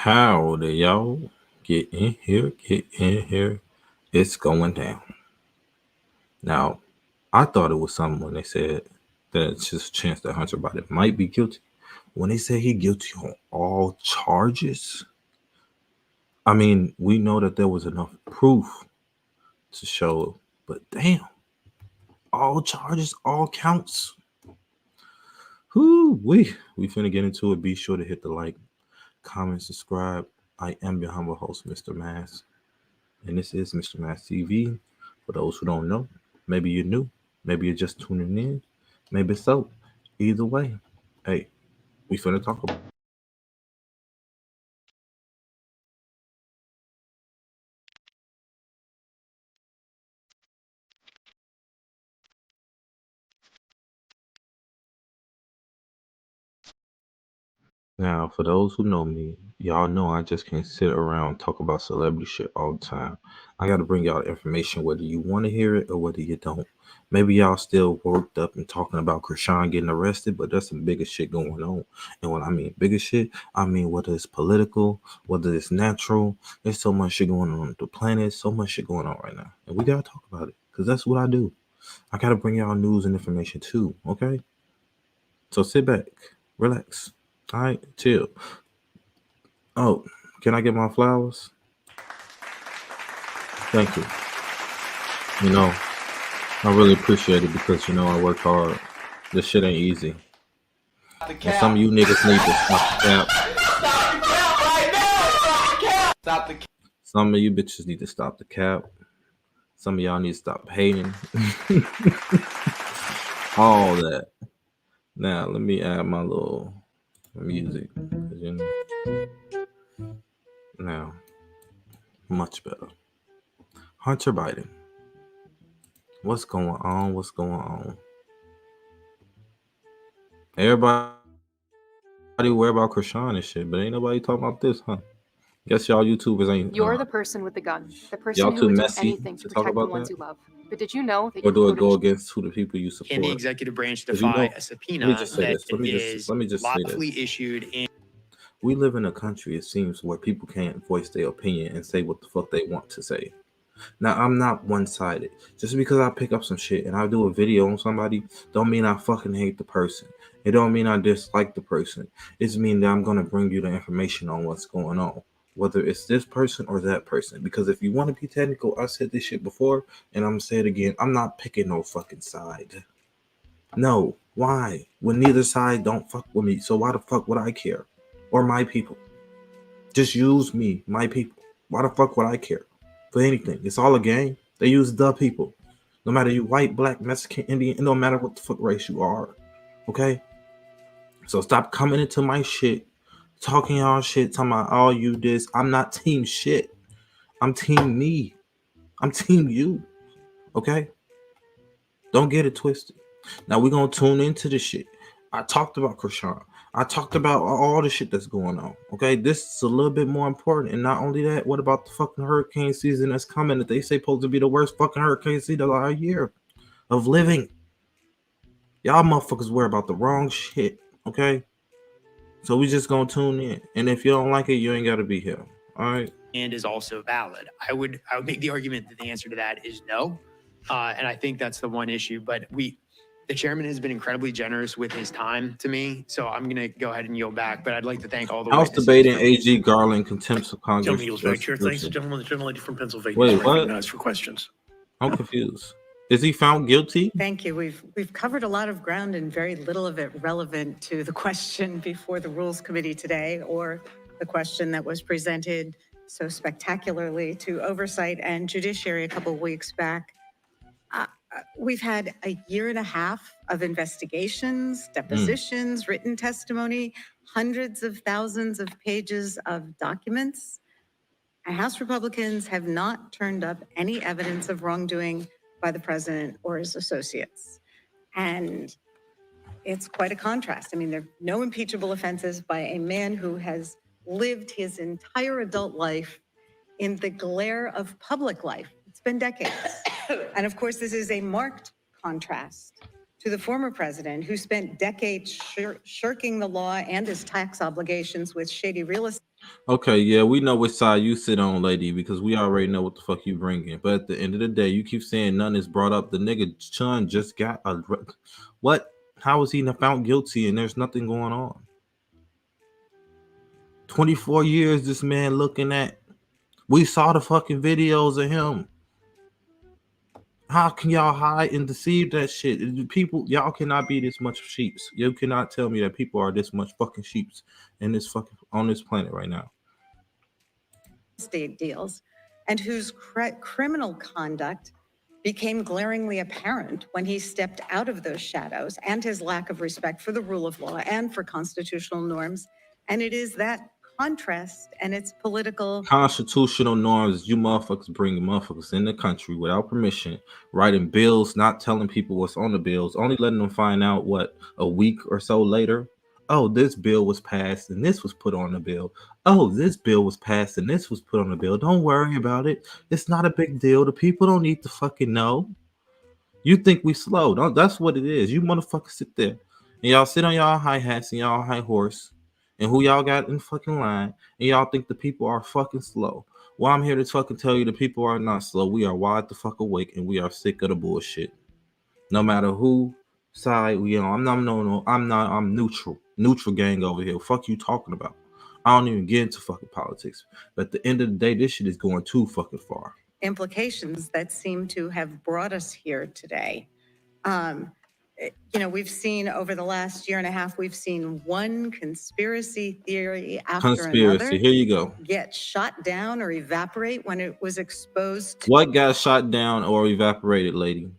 Howdy, y'all. Get in here, get in here. It's going down. Now, I thought it was something when they said that it's just a chance that Hunter Biden might be guilty. When they say he guilty on all charges, I mean, we know that there was enough proof to show, but damn, all charges, all counts. Whoo, we finna get into it. Be sure to hit the like, comment, subscribe. I am your humble host, Mr. Mass. And this is Mr. Mass TV. For those who don't know, maybe you're new, maybe you're just tuning in, maybe so. Either way, hey, we finna talk about. Now, for those who know me, y'all know I just can't sit around and talk about celebrity shit all the time. I got to bring y'all information whether you want to hear it or whether you don't. Maybe y'all still worked up and talking about Krishan getting arrested, but there's some bigger shit going on. And when I mean bigger shit, I mean whether it's political, whether it's natural. There's so much shit going on the planet, so much shit going on right now. And we got to talk about it because that's what I do. I got to bring y'all news and information too, okay? So sit back, relax. All right, chill. Oh, can I get my flowers? Thank you. You know, I really appreciate it because I work hard. This shit ain't easy. And some of you niggas need to stop the cap. Stop the cap. Some of you bitches need to stop the cap. Some of y'all need to stop hating. All that. Now let me add my little music. Now, much better. Hunter Biden. What's going on? What's going on? Everybody worry about Krishan and shit, but ain't nobody talking about this, huh? Guess y'all YouTubers ain't. You're the person with the gun, the person y'all who too would do messy anything to to talk protect the about ones that? you love. But did you know that Or you do it quoted go against who the people you support? Can the executive branch 'Cause defy a subpoena let me just say that this. Let me just say lawfully this. issued in? We live in a country, it seems, where people can't voice their opinion and say what the fuck they want to say. Now, I'm not one-sided. Just because I pick up some shit and I do a video on somebody, don't mean I fucking hate the person. It don't mean I dislike the person. It's mean that I'm gonna bring you the information on what's going on, whether it's this person or that person. Because if you want to be technical, I said this shit before, and I'm gonna say it again. I'm not picking no fucking side. No, why? When neither side don't fuck with me, so why the fuck would I care? Or my people? Just use me, my people. Why the fuck would I care for anything? It's all a game. They use the people. No matter you white, black, Mexican, Indian, it don't matter what the fuck race you are. Okay? So stop coming into my shit, talking all shit, talking about all you this. I'm not team shit. I'm team me. I'm team you. Okay? Don't get it twisted. Now we're gonna tune into this shit. I talked about Krishan. I talked about all the shit that's going on. Okay, this is a little bit more important. And not only that, what about the fucking hurricane season that's coming that they say supposed to be the worst fucking hurricane season of our year of living? Y'all motherfuckers worry about the wrong shit. Okay, so we just gonna tune in. And if you don't like it, you ain't gotta be here. All right. And is also valid. I would make the argument that the answer to that is no, and I think that's the one issue. But the chairman has been incredibly generous with his time to me, so I'm going to go ahead and yield back. But I'd like to thank all the House witnesses. debating AG Garland contempt of Congress. Gentleman yields back, Chair. Thanks. The gentleman, the gentlelady from Pennsylvania Wait, is what? recognized for questions. I'm confused. Is he found guilty? Thank you. We've covered a lot of ground and very little of it relevant to the question before the Rules Committee today, or the question that was presented so spectacularly to Oversight and Judiciary a couple of weeks back. We've had a year and a half of investigations, depositions, written testimony, hundreds of thousands of pages of documents. And House Republicans have not turned up any evidence of wrongdoing by the president or his associates. And it's quite a contrast. I mean, there are no impeachable offenses by a man who has lived his entire adult life in the glare of public life. It's been decades. And of course, this is a marked contrast to the former president who spent decades shirking the law and his tax obligations with shady real estate. Okay, yeah, we know which side you sit on, lady, because we already know what the fuck you bringing. But at the end of the day, you keep saying none is brought up. The nigga Chun just got a what? How is he not found guilty and there's nothing going on? 24 years this man looking at. We saw the fucking videos of him. How can y'all hide and deceive that shit? People, y'all cannot be this much sheeps. You cannot tell me that people are this much fucking sheeps in this fucking on this planet right now. Estate deals, and whose criminal conduct became glaringly apparent when he stepped out of those shadows, and his lack of respect for the rule of law and for constitutional norms. And it is that contrast and its political Constitutional norms, you motherfuckers bringing motherfuckers in the country without permission, writing bills, not telling people what's on the bills, only letting them find out what a week or so later. Oh, this bill was passed and this was put on the bill. Oh, this bill was passed and this was put on the bill. Don't worry about it. It's not a big deal. The people don't need to fucking know. You think we slow. Don't, that's what it is. You motherfuckers sit there and y'all sit on y'all high hats and y'all high horse and who y'all got in fucking line and y'all think the people are fucking slow. Well, I'm here to fucking tell you the people are not slow. We are wide the fuck awake and we are sick of the bullshit. No matter who side we on. I'm neutral. Neutral gang over here. Fuck you talking about. I don't even get into fucking politics. But at the end of the day, this shit is going too fucking far. implications that seem to have brought us here today. We've seen over the last year and a half, we've seen one conspiracy theory after another Here you go. get shot down or evaporate when it was exposed to What got shot down or evaporated, lady?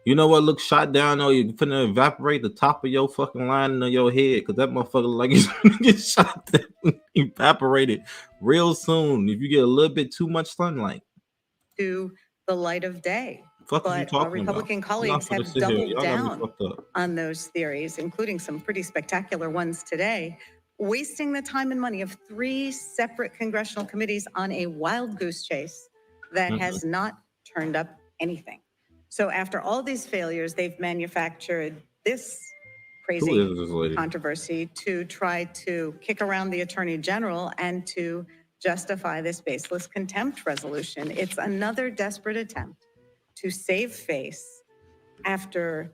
You know what looks shot down or you finna evaporate the top of your fucking line in your head because that motherfucker like he's gonna get shot down, evaporated real soon if you get a little bit too much sunlight. to the light of day. Fuck is you But our talking Republican about? I'm not colleagues finna have sit here. doubled Y'all got me down fucked up. on those theories, including some pretty spectacular ones today, wasting the time and money of 3 separate congressional committees on a wild goose chase that has not turned up anything. So after all these failures, they've manufactured this Who crazy is this lady? controversy to try to kick around the Attorney General and to justify this baseless contempt resolution. It's another desperate attempt to save face after,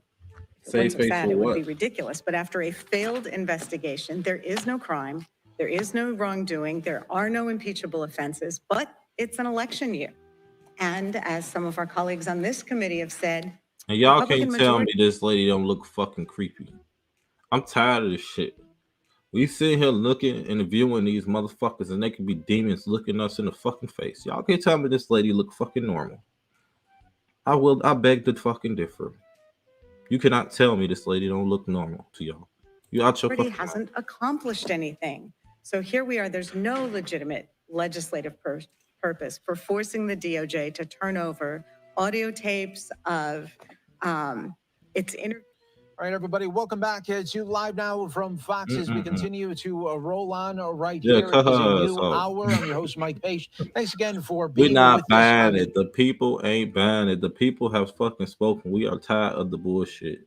if it Save weren't so face sad, for it would what? be ridiculous, but after a failed investigation, there is no crime, there is no wrongdoing, there are no impeachable offenses, but it's an election year. And as some of our colleagues on this committee have said, And y'all Republican can't tell me majority- this lady don't look fucking creepy. I'm tired of this shit. We sit here looking and viewing these motherfuckers and they could be demons looking us in the fucking face. Y'all can't tell me this lady look fucking normal. I beg to fucking differ. You cannot tell me this lady don't look normal to y'all. You out your Party fucking mind. hasn't accomplished anything. So here we are, there's no legitimate legislative purpose for forcing the DOJ to turn over audio tapes of its interview. All right, everybody, welcome back to Live Now from Fox as we continue to roll on right Yeah, here. cut It is a her new ass off. hour. I'm your host, Mike Page. Thanks again for We're being not with us. buying it. The people ain't buying it. The people have fucking spoken. We are tired of the bullshit.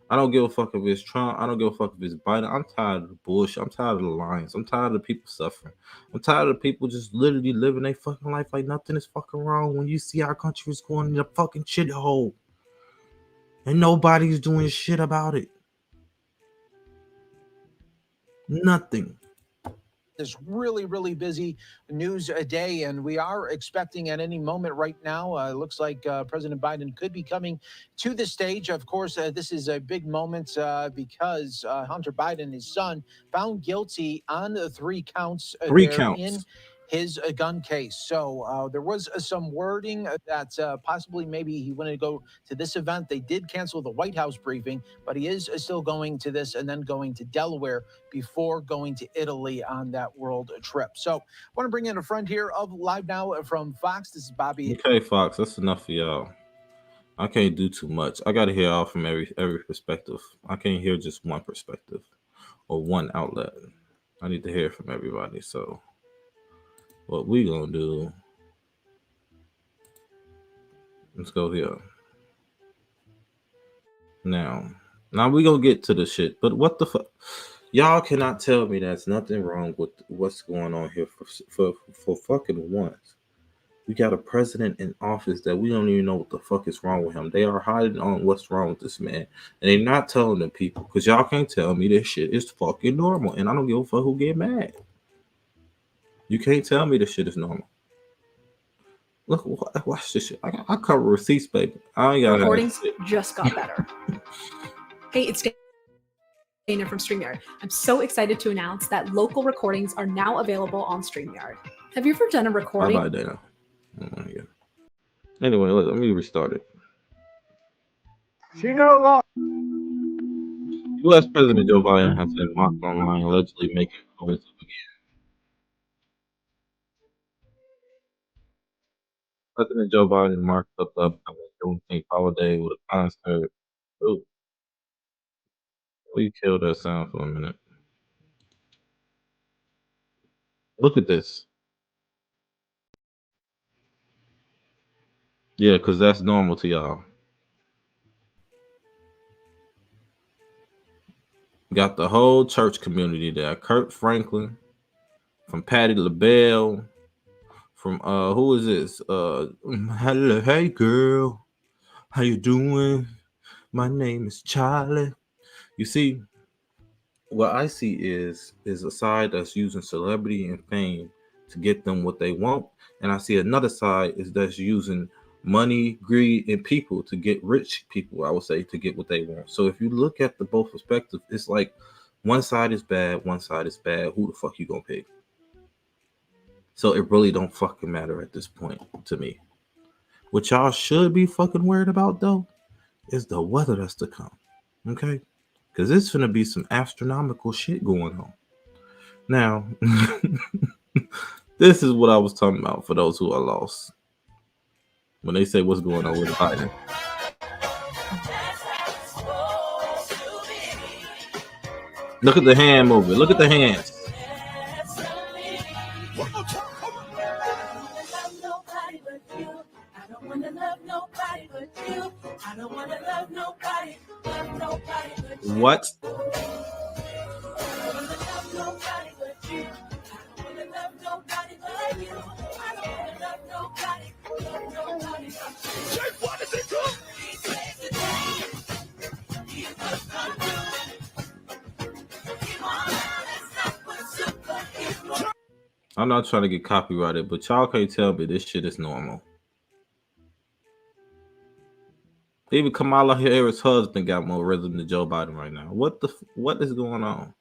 I don't give a fuck if it's Trump. I don't give a fuck if it's Biden. I'm tired of the bullshit. I'm tired of the lies. I'm tired of the people suffering. I'm tired of the people just literally living their fucking life like nothing is fucking wrong when you see our country is going in a fucking shithole. And nobody's doing shit about it. Nothing. This really, really busy news day, and we are expecting at any moment right now, it looks like President Biden could be coming to the stage. Of course, this is a big moment because Hunter Biden, his son, found guilty on the 3 counts in his gun case. So there was some wording that possibly maybe he wanted to go to this event. They did cancel the White House briefing, but he is still going to this and then going to Delaware before going to Italy on that world trip. So I want to bring in a friend here of Live Now from Fox. This is Bobby. Okay, Fox, that's enough for y'all. I can't do too much. I got to hear out from every perspective. I can't hear just one perspective or one outlet. I need to hear from everybody. So what we gonna do, let's go here. Now we gonna get to the shit, but what the fuck? Y'all cannot tell me there's nothing wrong with what's going on here for fucking once. We got a president in office that we don't even know what the fuck is wrong with him. They are hiding on what's wrong with this man. And they're not telling the people because y'all can't tell me this shit is fucking normal. And I don't give a fuck who get mad. You can't tell me this shit is normal. Look, watch this shit. I cover receipts, baby. I ain't got Recordings just got better. Hey, it's Dana from StreamYard. I'm so excited to announce that local recordings are now available on StreamYard. Have you ever done a recording? Bye, Dana. Yeah. Anyway, let me restart it. U.S. President Joe Biden has been mocked online, allegedly making comments again. President Joe Biden marked up the upcoming Juneteenth holiday with a concert. Ooh. We kill that sound for a minute. Look at this. Yeah, because that's normal to y'all. Got the whole church community there. Kurt Franklin, from Patti LaBelle, from who is this? Hello, hey girl, how you doing? My name is Charlie. You see, what I see is a side that's using celebrity and fame to get them what they want, and I see another side is that's using money, greed, and people to get rich people, I would say, to get what they want. So if you look at the both perspectives, it's like one side is bad, one side is bad. Who the fuck you gonna pick? So it really don't fucking matter at this point to me. What y'all should be fucking worried about though is the weather that's to come. Okay? Because it's gonna be some astronomical shit going on. Now, this is what I was talking about for those who are lost. When they say what's going on with Biden. Look at the hand movement. Look at the hands. What? I'm not trying to get copyrighted, but y'all can't tell me this shit is normal. Even Kamala Harris' husband got more rhythm than Joe Biden right now. What is going on?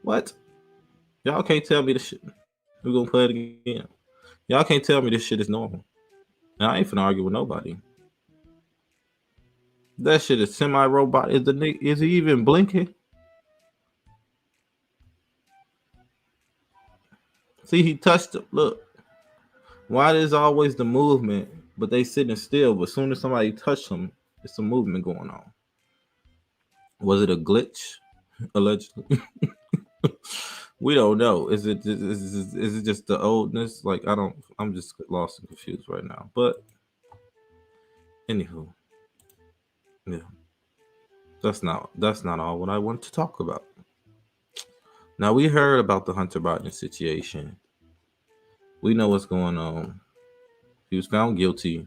What? Y'all can't tell me this shit. We're gonna play it again. Y'all can't tell me this shit is normal. Now, I ain't finna argue with nobody. That shit is semi-robot. Is he even blinking? See, he touched it. Look. Why there's always the movement, but they sitting still, but as soon as somebody touched them, there's some movement going on. Was it a glitch? Allegedly. We don't know. Is it just the oldness? Like, I'm just lost and confused right now. But anywho. Yeah. That's not all what I want to talk about. Now, we heard about the Hunter Biden situation. We know what's going on. He was found guilty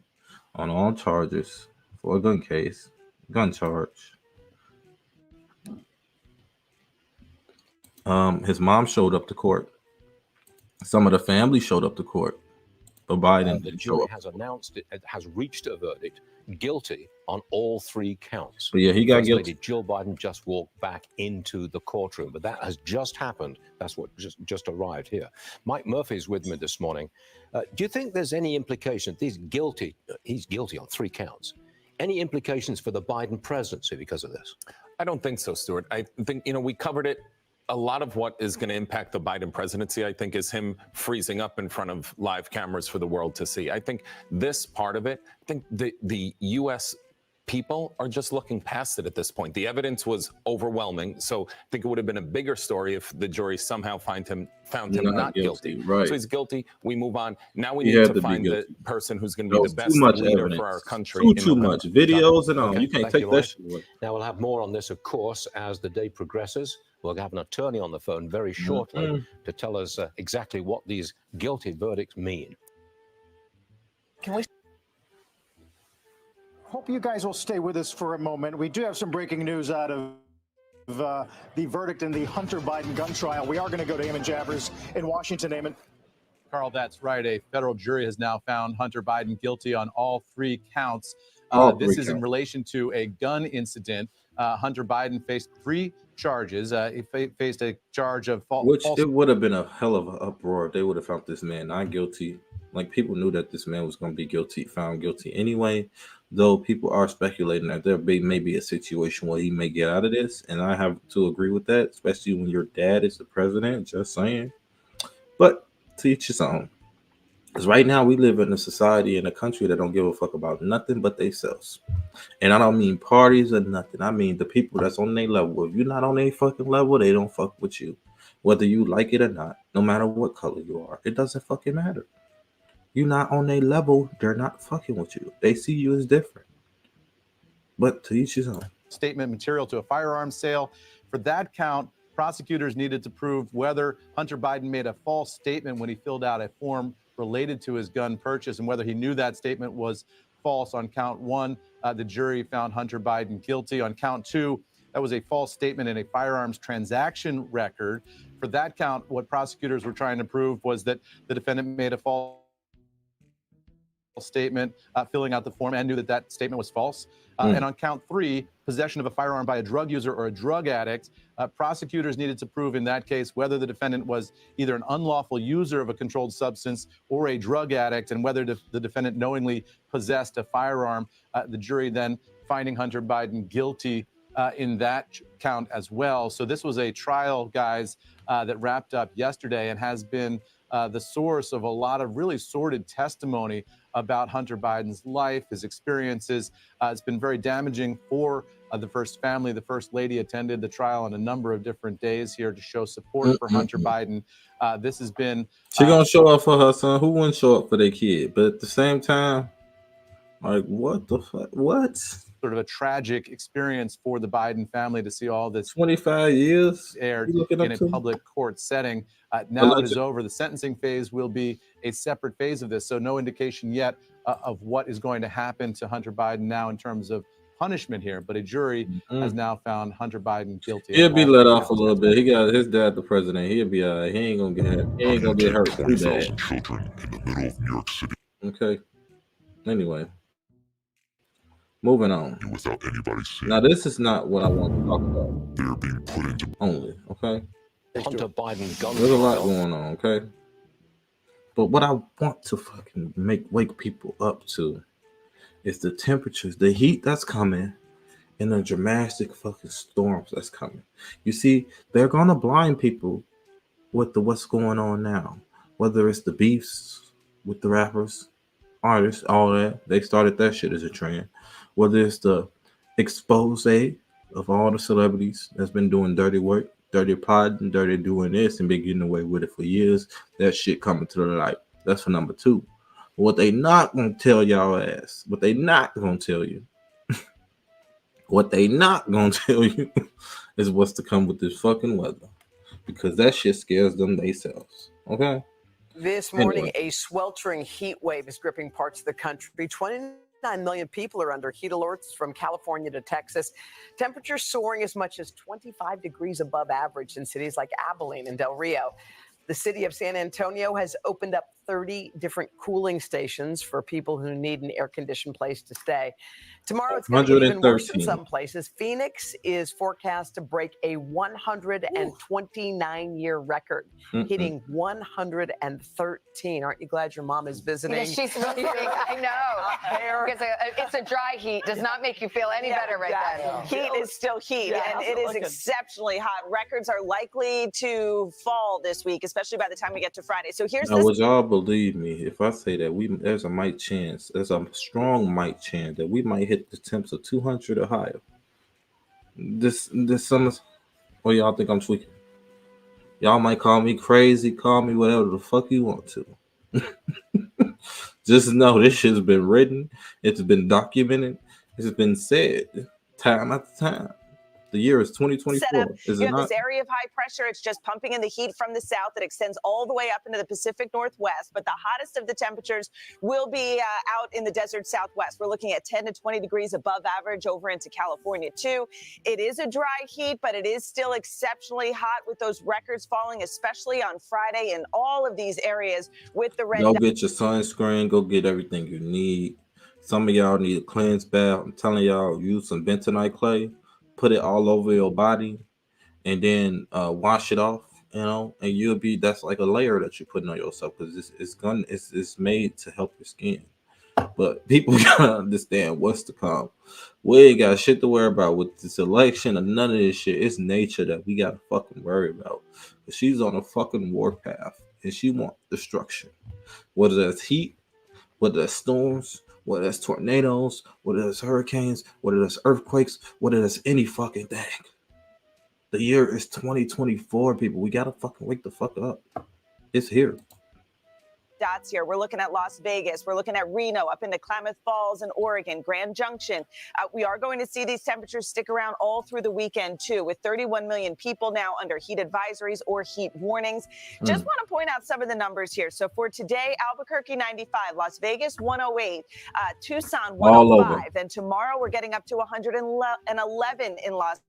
on all charges for a gun charge. His mom showed up to court. Some of the family showed up to court, but Biden the jury has announced it has reached a verdict guilty on all three counts. But yeah, he got First guilty. Lady Jill Biden just walked back into the courtroom, but that has just happened. That's what just arrived here. Mike Murphy is with me this morning. Do you think there's any implication? He's guilty on three counts. Any implications for the Biden presidency because of this? I don't think so, Stuart. I think, we covered it. A lot of what is going to impact the Biden presidency, I think, is him freezing up in front of live cameras for the world to see. I think this part of it, I think the U.S. people are just looking past it at this point. The evidence was overwhelming, so I think it would have been a bigger story if the jury somehow found him not guilty. Right. So he's guilty. We move on. Now we need to find the person who's going to be the best leader for our country. Too much videos and all. You can't take that shit away. Now we'll have more on this, of course, as the day progresses. We'll have an attorney on the phone very shortly to tell us exactly what these guilty verdicts mean. Can we? Hope you guys will stay with us for a moment. We do have some breaking news out of the verdict in the Hunter Biden gun trial. We are going to go to Eamon Javers in Washington. Eamon. Carl, that's right. A federal jury has now found Hunter Biden guilty on all 3 counts. This is in relation to a gun incident. Hunter Biden faced 3 charges. He faced a charge of false. It would have been a hell of an uproar if they would have found this man not guilty. Like, people knew that this man was going to be guilty, found guilty anyway. Though people are speculating that there may be a situation where he may get out of this, and I have to agree with that, especially when your dad is the president. Just saying. But to each his own. Because right now we live in a society, in a country that don't give a fuck about nothing but themselves. And I don't mean parties or nothing. I mean the people that's on their level. If you're not on their fucking level, they don't fuck with you. Whether you like it or not, no matter what color you are, it doesn't fucking matter. You're not on their level, they're not fucking with you. They see you as different. But to each his own. Statement material to a firearms sale. For that count, prosecutors needed to prove whether Hunter Biden made a false statement when he filled out a form related to his gun purchase and whether he knew that statement was false. On count 1, the jury found Hunter Biden guilty. On count 2, that was a false statement in a firearms transaction record. For that count, what prosecutors were trying to prove was that the defendant made a false statement filling out the form and knew that that statement was false. And on count 3, possession of a firearm by a drug user or a drug addict, prosecutors needed to prove in that case whether the defendant was either an unlawful user of a controlled substance or a drug addict, and whether the defendant knowingly possessed a firearm. The jury then finding Hunter Biden guilty in that count as well. So this was a trial, guys, that wrapped up yesterday and has been the source of a lot of really sordid testimony about Hunter Biden's life, his experiences. It's been very damaging for the First family. The First Lady attended the trial on a number of different days here to show support for Hunter Biden. This has been... She gonna show up for her son. Who wouldn't show up for their kid? But at the same time, like, what the fuck? What? Sort of a tragic experience for the Biden family to see all this 25 years aired in a public court setting. Now it is over. The sentencing phase will be a separate phase of this. So no indication yet of what is going to happen to Hunter Biden now in terms of punishment here. But a jury has now found Hunter Biden guilty. He'll be let off a little bit. He got his dad, the president. He'll be he ain't gonna get hurt too bad. Children in the middle of New York City. Okay. Anyway. Moving on. Without anybody seeing. Now, this is not what I want to talk about. They're being put into only, okay? Hunter Biden gun. There's a lot going on, okay? But what I want to fucking wake people up to is the temperatures, the heat that's coming, and the dramatic fucking storms that's coming. You see, they're gonna blind people with what's going on now. Whether it's the beefs with the rappers, artists, all that. They started that shit as a trend. Whether it's the expose of all the celebrities that's been doing dirty work, dirty pod, and dirty doing this and been getting away with it for years, that shit coming to the light. That's for number 2. What they not gonna tell y'all ass, what they not gonna tell you, what they not gonna tell you is what's to come with this fucking weather. Because that shit scares them themselves. Okay? This morning, a sweltering heat wave is gripping parts of the country. 29 million people are under heat alerts from California to Texas. Temperatures soaring as much as 25 degrees above average in cities like Abilene and Del Rio. The city of San Antonio has opened up 30 different cooling stations for people who need an air-conditioned place to stay. Tomorrow, it's going to get even worse in some places. Phoenix is forecast to break a 129-year record, hitting 113. Aren't you glad your mom is visiting? Yeah, she's visiting. I know. Because it's a dry heat. Does not make you feel any better right then. Heat is still heat, and it is exceptionally hot. Records are likely to fall this week, especially by the time we get to Friday. So here's this. Would y'all believe me if I say that there's a strong might chance that we might hit the temps of 200 or higher this summer? Or y'all think I'm tweaking? Y'all might call me crazy, call me whatever the fuck you want to. Just know this shit's been written, it's been documented, it's been said time after time. The year is set 2024. up. Is You it have not? this area of high pressure. It's just pumping in the heat from the south that extends all the way up into the Pacific Northwest. But the hottest of the temperatures will be out in the desert Southwest. We're looking at 10 to 20 degrees above average over into California, too. It is a dry heat, but it is still exceptionally hot with those records falling, especially on Friday in all of these areas with the red. Go get your sunscreen. Go get everything you need. Some of y'all need a cleanse bath. I'm telling y'all, use some bentonite clay, put it all over your body, and then wash it off. You know, and you'll be, that's like a layer that you're putting on yourself, because it's made to help your skin. But people gotta understand what's to come. We ain't got shit to worry about with this election or none of this shit. It's nature that we gotta fucking worry about. But she's on a fucking warpath and she want destruction. Whether that's heat, whether that's storms, whether that's tornadoes, whether that's hurricanes, whether that's earthquakes, whether that's any fucking thing. The year is 2024, people. We gotta fucking wake the fuck up. It's here. Dots here. We're looking at Las Vegas. We're looking at Reno, up into Klamath Falls and Oregon, Grand Junction. We are going to see these temperatures stick around all through the weekend, too, with 31 million people now under heat advisories or heat warnings. Just want to point out some of the numbers here. So for today, Albuquerque 95, Las Vegas 108, Tucson 105, and tomorrow we're getting up to 111 in Las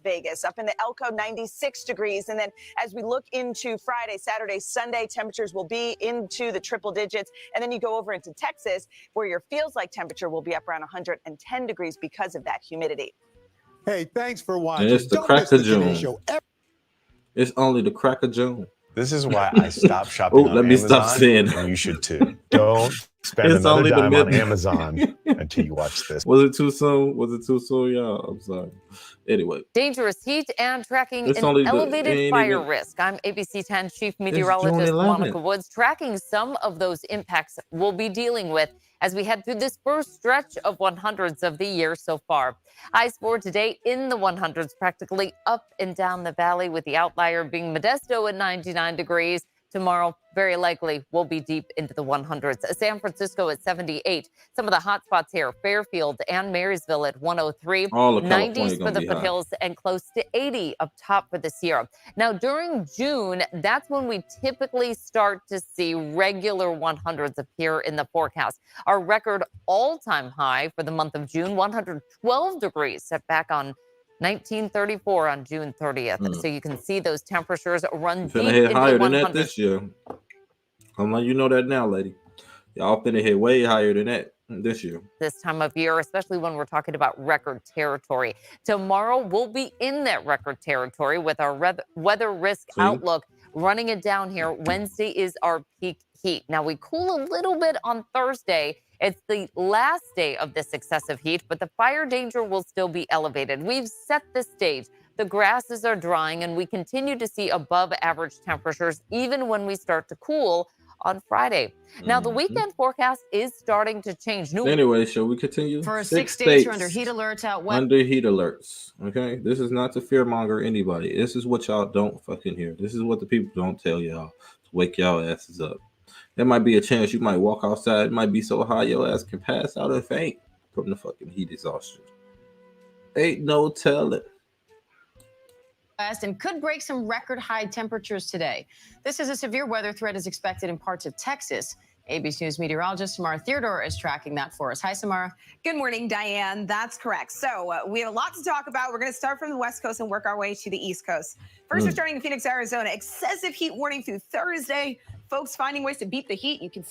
Vegas, up in the Elko 96 degrees. And then as we look into Friday, Saturday, Sunday, temperatures will be into the triple digits. And then you go over into Texas, where your feels like temperature will be up around 110 degrees because of that humidity. Hey, thanks for watching. And it's the Don't crack miss the of Today June. Show. It's only the crack of June. This is why I stopped shopping on let me Amazon. stop saying And you should too. Don't spend It's another only the dime on mid- Amazon until you watch this. Was it too soon? Was it too soon, y'all? I'm sorry. Anyway, Dangerous heat and tracking It's an only the- elevated ain't fire even- risk. I'm ABC 10 Chief June Meteorologist 11th. Monica Woods, tracking some of those impacts we'll be dealing with as we head through this first stretch of 100s of the year so far. Highs for today in the 100s, practically up and down the valley, with the outlier being Modesto at 99 degrees. Tomorrow, very likely, will be deep into the 100s. San Francisco at 78. Some of the hot spots here, Fairfield and Marysville at 103. All of California 90s for gonna the be high. foothills and close to 80 up top for the Sierra. Now, during June, that's when we typically start to see regular 100s appear in the forecast. Our record all-time high for the month of June, 112 degrees, set back on 1934 on June 30th. So you can see those temperatures run deep finna hit into higher the than that 100s. this year. I'm letting you know that now, lady. Y'all finna hit way higher than that this year. This time of year, especially when we're talking about record territory. Tomorrow, we'll be in that record territory with our weather risk outlook, running it down here. Wednesday is our peak heat. Now, we cool a little bit on Thursday. It's the last day of this excessive heat, but the fire danger will still be elevated. We've set the stage. The grasses are drying, and we continue to see above average temperatures even when we start to cool on Friday. Now, the weekend forecast is starting to change. Anyway, shall we continue? For 6 6 days, you're states under heat alerts out west. under heat alerts. Okay, this is not to fearmonger anybody. This is what y'all don't fucking hear. This is what the people don't tell y'all to wake y'all asses up. There might be a chance you might walk outside. It might be so hot your ass can pass out and faint from the fucking heat exhaustion. Ain't no telling. West and could break some record high temperatures today. This is a severe weather threat is expected in parts of Texas. ABC News meteorologist Samara Theodore is tracking that for us. Hi, Samara. Good morning, Diane. That's correct. So we have a lot to talk about. We're going to start from the West Coast and work our way to the East Coast. First, we're starting in Phoenix, Arizona. Excessive heat warning through Thursday. Folks finding ways to beat the heat. You can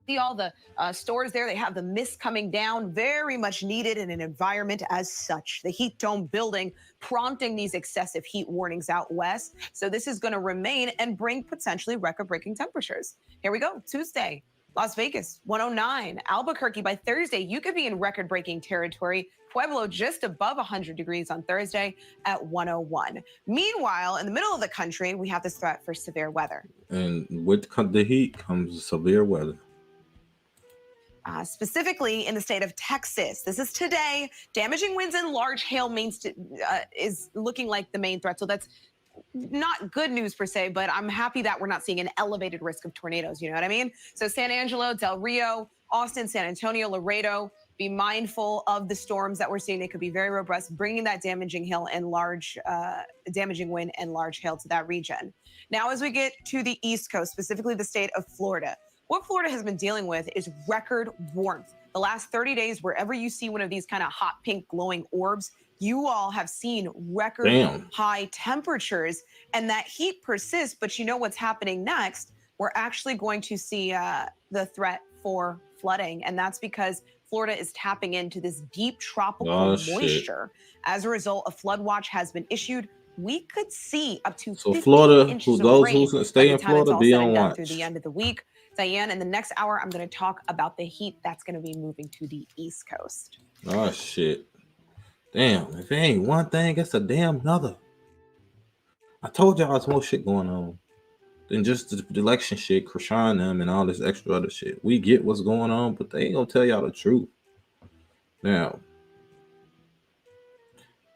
see all the stores there. They have the mist coming down, very much needed in an environment as such. The heat dome building prompting these excessive heat warnings out west. So this is going to remain and bring potentially record-breaking temperatures. Here we go. Tuesday, Las Vegas, 109. Albuquerque, by Thursday, you could be in record-breaking territory. Pueblo just above 100 degrees on Thursday at 101. Meanwhile, in the middle of the country, we have this threat for severe weather. And with the heat comes severe weather. Specifically in the state of Texas. This is today. Damaging winds and large hail is looking like the main threat. So that's not good news per se, but I'm happy that we're not seeing an elevated risk of tornadoes. You know what I mean? So San Angelo, Del Rio, Austin, San Antonio, Laredo, Be mindful of the storms that we're seeing. They could be very robust, bringing that damaging wind and large hail to that region. Now, as we get to the East Coast, specifically the state of Florida, what Florida has been dealing with is record warmth. The last 30 days, wherever you see one of these kind of hot pink glowing orbs, you all have seen record high temperatures, and that heat persists. But you know what's happening next? We're actually going to see the threat for flooding, and that's because Florida is tapping into this deep tropical moisture. As a result, a flood watch has been issued. We could see up to 15 Florida, inches those of rain who stay in by the time it's Florida, all be said on and done watch. through the end of the week. Diane, in the next hour, I'm going to talk about the heat that's going to be moving to the East Coast. Oh shit! Damn, if it ain't one thing, it's a damn another. I told y'all there's more shit going on than just the election shit, Krishan them, and all this extra other shit. We get what's going on, but they ain't gonna tell y'all the truth. Now,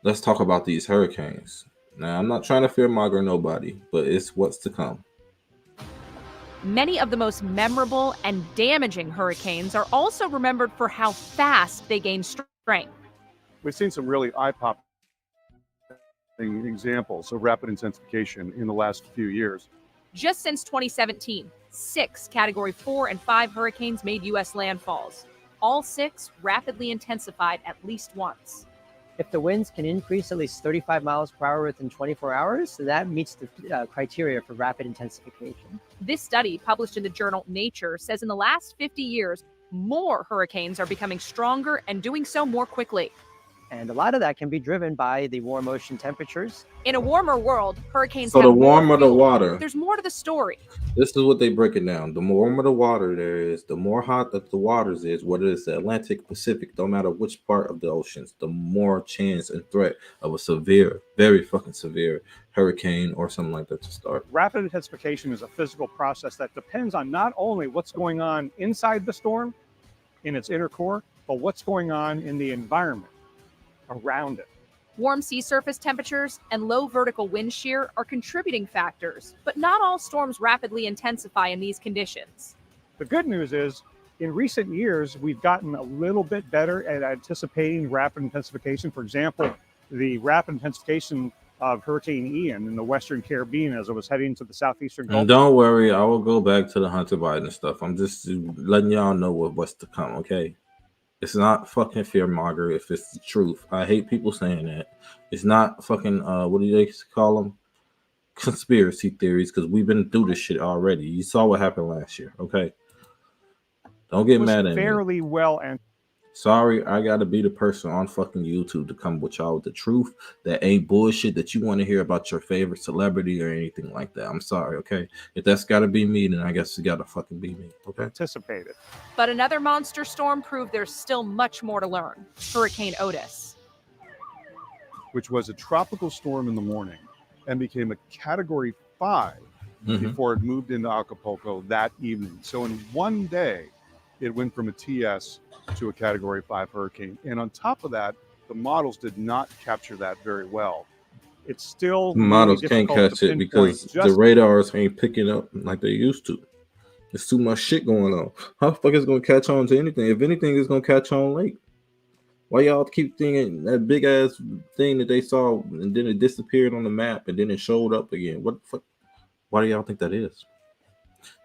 let's talk about these hurricanes. Now, I'm not trying to fearmonger nobody, but it's what's to come. Many of the most memorable and damaging hurricanes are also remembered for how fast they gain strength. We've seen some really eye-popping examples of rapid intensification in the last few years. Just since 2017, 6 Category 4 and 5 hurricanes made U.S. landfalls. All 6 rapidly intensified at least once. If the winds can increase at least 35 miles per hour within 24 hours, that meets the criteria for rapid intensification. This study, published in the journal Nature, says in the last 50 years, more hurricanes are becoming stronger and doing so more quickly. And a lot of that can be driven by the warm ocean temperatures. In a warmer world, hurricanes So have the more warmer the fuel. water. There's more to the story. This is what they break it down. The warmer the water there is, the more hot that the waters is, whether it's the Atlantic, Pacific, no matter which part of the oceans, the more chance and threat of a severe, very fucking severe hurricane or something like that to start. Rapid intensification is a physical process that depends on not only what's going on inside the storm, in its inner core, but what's going on in the environment around it. Warm sea surface temperatures and low vertical wind shear are contributing factors, but not all storms rapidly intensify in these conditions. The good news is, in recent years, we've gotten a little bit better at anticipating rapid intensification. For example, the rapid intensification of Hurricane Ian in the Western Caribbean as it was heading to the southeastern Gulf. And don't worry, I will go back to the Hunter Biden stuff. I'm just letting y'all know what's to come, okay? It's not fucking fearmonger if it's the truth. I hate people saying that. It's not fucking, what do they call them? Conspiracy theories, because we've been through this shit already. You saw what happened last year, okay? Don't get mad at me. Fairly well and Sorry, I gotta be the person on fucking YouTube to come with y'all with the truth that ain't bullshit that you want to hear about your favorite celebrity or anything like that. I'm sorry, okay? If that's gotta be me, then I guess it gotta fucking be me, okay? anticipated. But another monster storm proved there's still much more to learn. Hurricane Otis. Which was a tropical storm in the morning and became a Category 5 before it moved into Acapulco that evening. So in one day, it went from a TS to a Category 5 hurricane. And on top of that, the models did not capture that very well. It's still Models really can't difficult catch to it because pinpoint the just radars ain't picking up like they used to. There's too much shit going on. How the fuck is it gonna catch on to anything? If anything, it's gonna catch on late. Why y'all keep thinking that big ass thing that they saw and then it disappeared on the map and then it showed up again? What the fuck? Why do y'all think that is?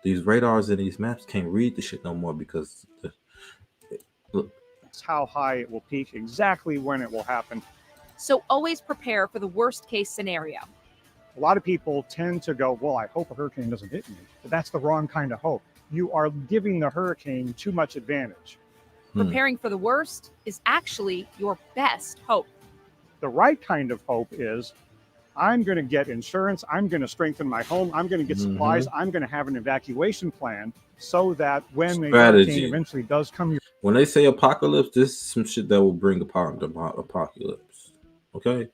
These radars and these maps can't read the shit no more because look. That's how high it will peak, exactly when it will happen. So always prepare for the worst case scenario. A lot of people tend to go, well, I hope a hurricane doesn't hit me. But that's the wrong kind of hope. You are giving the hurricane too much advantage. Preparing for the worst is actually your best hope. The right kind of hope is, I'm going to get insurance, I'm going to strengthen my home, I'm going to get supplies, I'm going to have an evacuation plan so that when the hurricane eventually does come When they say apocalypse, this is some shit that will bring upon the apocalypse. Okay?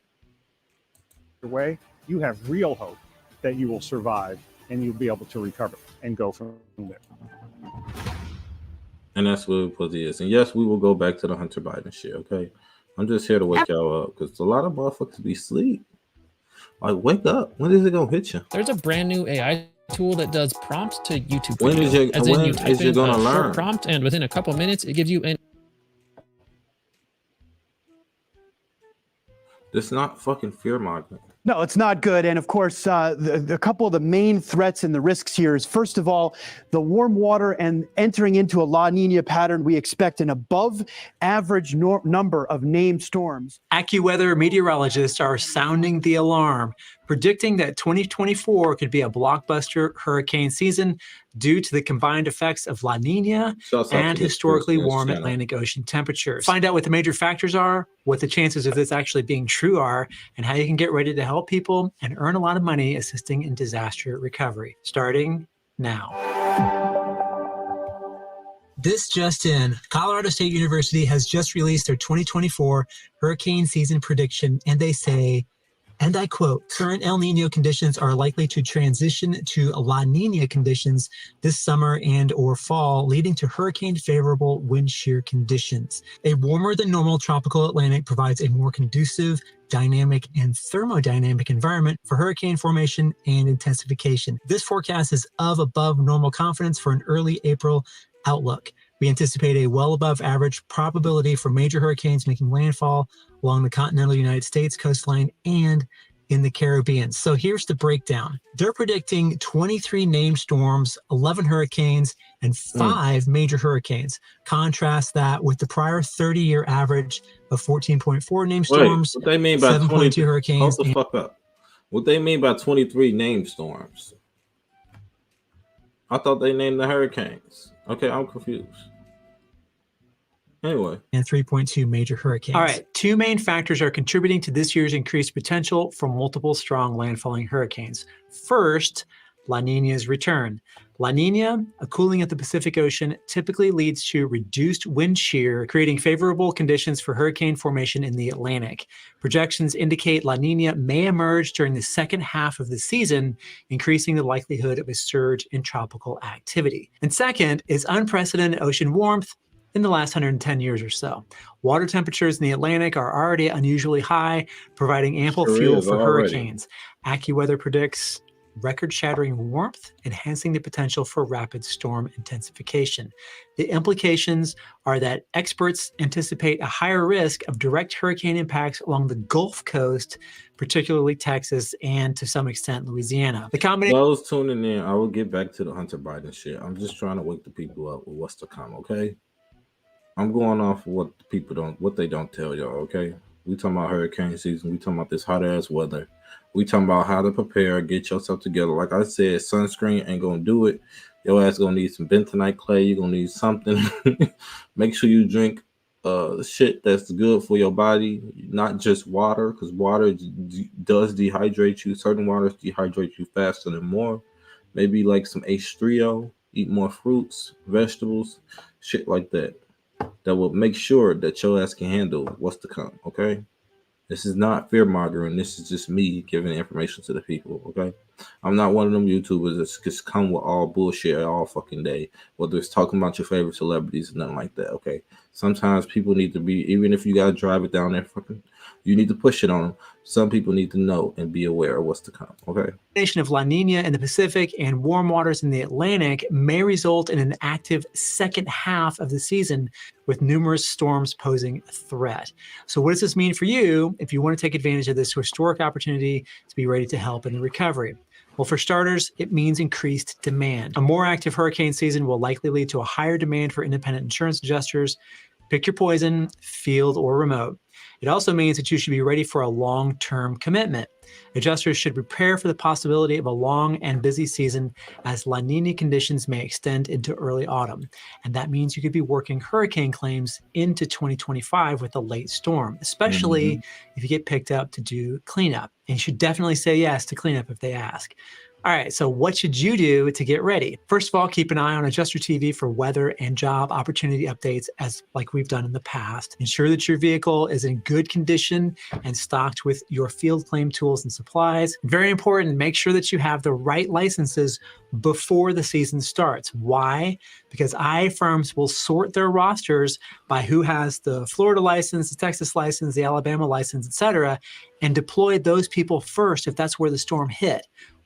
your way, you have real hope that you will survive and you'll be able to recover and go from there. And that's what it is. And yes, we will go back to the Hunter Biden shit, okay? I'm just here to wake y'all up because a lot of motherfuckers be asleep. Like, wake up. When is it going to hit you? There's a brand new AI tool that does prompts to YouTube. When video. is it As in, you when type is it in gonna a short learn? prompt, and within a couple minutes, it gives you an That's not fucking fear-mongering. No, it's not good. And of course, the couple of the main threats and the risks here is, first of all, the warm water and entering into a La Nina pattern. We expect an above average number of named storms. AccuWeather meteorologists are sounding the alarm, predicting that 2024 could be a blockbuster hurricane season due to the combined effects of La Nina and historically warm Atlantic Ocean temperatures. Find out what the major factors are, what the chances of this actually being true are, and how you can get ready to help people and earn a lot of money assisting in disaster recovery, starting now. This just in, Colorado State University has just released their 2024 hurricane season prediction, and they say, and I quote, current El Nino conditions are likely to transition to La Nina conditions this summer and or fall, leading to hurricane favorable wind shear conditions. A warmer than normal tropical Atlantic provides a more conducive, dynamic, and thermodynamic environment for hurricane formation and intensification. This forecast is of above normal confidence for an early April outlook. We anticipate a well above average probability for major hurricanes making landfall along the continental United States coastline and in the Caribbean. So here's the breakdown. They're predicting 23 named storms, 11 hurricanes, and 5 major hurricanes. Contrast that with the prior 30-year average of 14.4 named storms, what they mean by 7.2 hurricanes. Hold the fuck up. What they mean by 23 named storms? I thought they named the hurricanes. Okay, I'm confused. Anyway. And 3.2 major hurricanes. All right, 2 main factors are contributing to this year's increased potential for multiple strong landfalling hurricanes. First, La Nina's return. La Nina, a cooling at the Pacific Ocean, typically leads to reduced wind shear, creating favorable conditions for hurricane formation in the Atlantic. Projections indicate La Nina may emerge during the second half of the season, increasing the likelihood of a surge in tropical activity. And second is unprecedented ocean warmth in the last 110 years or so. Water temperatures in the Atlantic are already unusually high, providing ample fuel for hurricanes. AccuWeather predicts record-shattering warmth, enhancing the potential for rapid storm intensification. The implications are that experts anticipate a higher risk of direct hurricane impacts along the Gulf Coast, particularly Texas and to some extent Louisiana. The combination. Those tuning in, I will get back to the Hunter Biden shit. I'm just trying to wake the people up with what's to come, okay? I'm going off of what the people what they don't tell y'all, okay? We talking about hurricane season. We talking about this hot ass weather. We talking about how to prepare, get yourself together. Like I said, sunscreen ain't gonna do it. Your ass gonna need some bentonite clay. You're gonna need something. Make sure you drink shit that's good for your body, not just water, because water does dehydrate you. Certain waters dehydrate you faster than more. Maybe like some H3O. Eat more fruits, vegetables, shit like that. That will make sure that your ass can handle what's to come, okay? This is not fear-mongering. This is just me giving information to the people, okay? I'm not one of them YouTubers that's just come with all bullshit all fucking day, whether it's talking about your favorite celebrities or nothing like that, okay? Sometimes people need to be, even if you got to drive it down there, fucking, you need to push it on them. Some people need to know and be aware of what's to come, okay? Of La Nina in the Pacific and warm waters in the Atlantic may result in an active second half of the season with numerous storms posing a threat. So what does this mean for you if you want to take advantage of this historic opportunity to be ready to help in the recovery? Well, for starters, it means increased demand. A more active hurricane season will likely lead to a higher demand for independent insurance adjusters. Pick your poison, field or remote. It also means that you should be ready for a long-term commitment. Adjusters should prepare for the possibility of a long and busy season as La Nina conditions may extend into early autumn. And that means you could be working hurricane claims into 2025 with a late storm, especially if you get picked up to do cleanup. And you should definitely say yes to cleanup if they ask. All right, so what should you do to get ready? First of all, keep an eye on Adjuster TV for weather and job opportunity updates as like we've done in the past. Ensure that your vehicle is in good condition and stocked with your field claim tools and supplies. Very important, make sure that you have the right licenses before the season starts. Why? Because iFirms will sort their rosters by who has the Florida license, the Texas license, the Alabama license, etc., and deploy those people first if that's where the storm hit.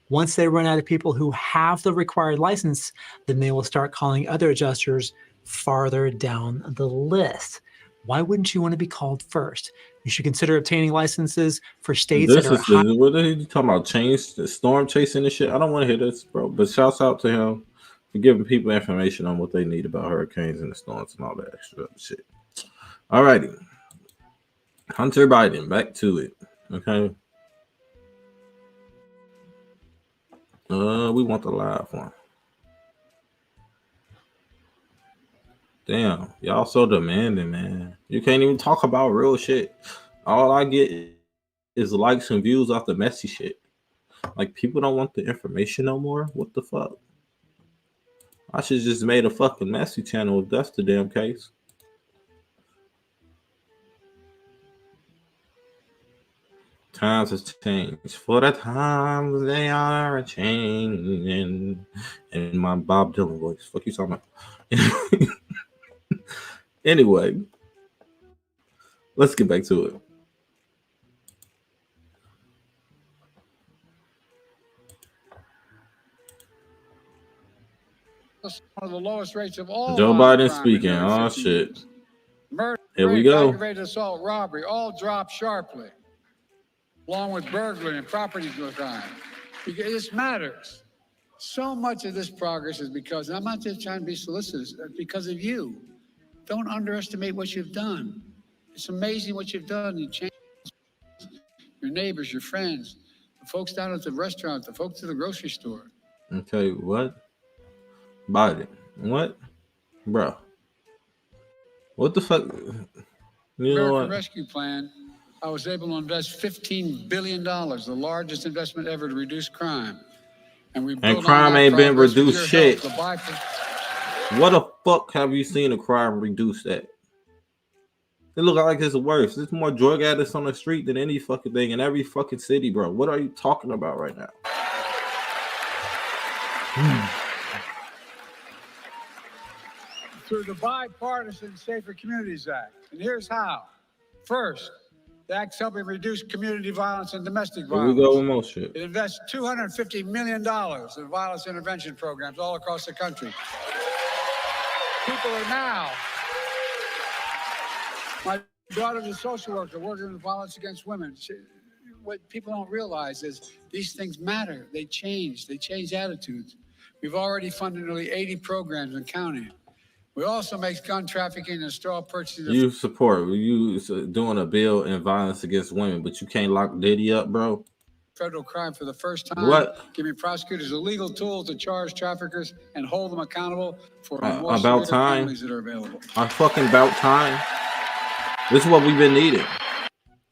Once they run out of people who have the required license, then they will start calling other adjusters farther down the list. Why wouldn't you want to be called first? You should consider obtaining licenses for states This that are is high. what are you talking about? Change the storm chasing and shit. I don't want to hear this, bro. But shouts out to him for giving people information on what they need about hurricanes and the storms and all that extra shit. All righty. Hunter Biden, back to it. Okay. We want the live one. Damn, y'all so demanding, man. You can't even talk about real shit. All I get is likes and views off the messy shit. Like, people don't want the information no more. What the fuck? I should just made a fucking messy channel if that's the damn case. Times has changed. For the times they are changing. And my Bob Dylan voice. Fuck you talking about? Anyway, let's get back to it. One of the lowest rates of all. Joe Biden speaking. Oh shit. Murder, Here we rape, go. aggravated assault, robbery, all dropped sharply, along with burglary and property crime. Because this matters. So much of this progress is because, and I'm not just trying to be solicitous, because of you. Don't underestimate what you've done. It's amazing what you've done. You changed your neighbors, your friends, the folks down at the restaurant, the folks at the grocery store. Okay, what? Biden. What? Bro. What the fuck? You know American what? Rescue Plan, I was able to invest $15 billion, the largest investment ever to reduce crime. And crime ain't been reduced shit. What the fuck have you seen a crime reduced at? It look like it's worse. There's more drug addicts on the street than any fucking thing in every fucking city, bro. What are you talking about right now? Through the Bipartisan Safer Communities Act. And here's how. First, the Act's helping reduce community violence and domestic Here violence. we go with more shit. It invests $250 million in violence intervention programs all across the country. People are now. My daughter's a social worker working with violence against women. What people don't realize is these things matter. They change attitudes. We've already funded nearly 80 programs and counting. We also make gun trafficking and straw purchasing. You support you doing a bill in violence against women, but you can't lock Diddy up, bro. Federal crime for the first time. What? Giving prosecutors a legal tool to charge traffickers and hold them accountable for more about severe time. penalties that are available. Fucking about time. This is what we've been needing.